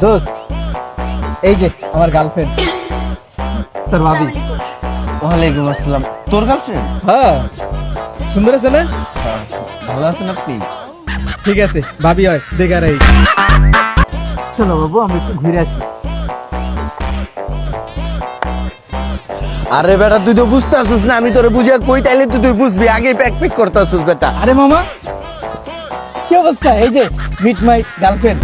দোস্ত, এই যে আমার গার্লফ্রেন্ড, তোর ভাবি। ওয়ালাইকুম আসসালাম। তোর গার্লফ্রেন্ড? হ্যাঁ, সুন্দর আছে না? ভালো আছেন আপনি? ঠিক আছে, ভাবি হয় দেখার এই। চলো বাবু, আমি একটু ঘুরে আসি। আরে বেটা, তুই তো বুঝতে আসছিস না, আমি তোরে বুঝিয়া কই তাইলে তুই বুঝবি। আগে প্যাক প্যাক করতে আসছিস বেটা। আরে মামা, কি অবস্থা? এই যে মিট মাই গার্লফ্রেন্ড।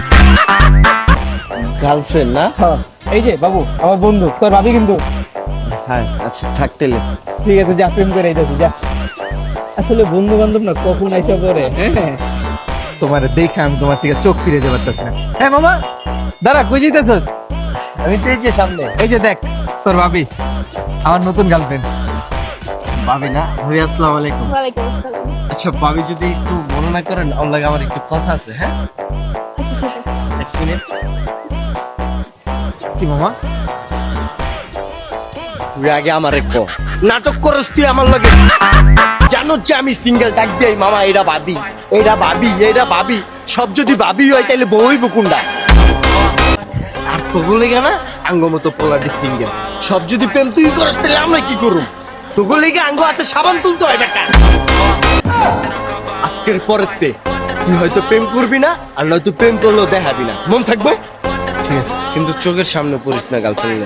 গার্লফ্রেন্ড না? হ্যাঁ, এই যে বাবু আমার বন্ধু, তোর ভাবি কিন্তু। হ্যাঁ আচ্ছা, থাকতেলে। ঠিক আছে, যা প্রেম করে এইটাছি, যা। আসলে বন্ধু বান্ধব না কখন আইসা পরে। হ্যাঁ, তোমার দেখে আমি তোমার থেকে চোখ ফিরে যেতে পারতেছি না। হ্যাঁ মামা, দাঁড়া, কই যাইতেছস? আমি তো এই যে সামনে। এই যে দেখ, তোর ভাবি, আমার নতুন গার্লফ্রেন্ড। ভাবি না? ভাবি আসসালামু আলাইকুম। ওয়ালাইকুম আসসালাম। আচ্ছা ভাবি, যদি একটু বর্ণনা করেন, ওর লাগে আমার একটু কথা আছে। হ্যাঁ, আচ্ছা ঠিক আছে। এক মিনিট। কি মামা? তুই আগে আমারে ক, নাটক করস তুই আমার লগে? জানো যে আমি সিঙ্গেল, ডাক দেই মামা এরা ভাবি, এরা ভাবি, এরা ভাবি। সব যদি ভাবি হয় তাহলে বউই বকুন্ডা। আর তোগুলো লেগে না আঙ্গ মতো পোলাটি সিঙ্গেল। সব যদি প্রেম তুই করস তাহলে আমরা কি করুম? তোগুলো লেগে আঙ্গ হাতে সাবান তুলতে হয় বেটা। আজকের পরেতে তুই হয়তো প্রেম করবি না, আর নয়তো প্রেম করলেও দেখাবি না। মন থাকবো? ঠিক আছে। কিন্তু চোখের সামনে পড়িস না গার্লফ্রেন্ড।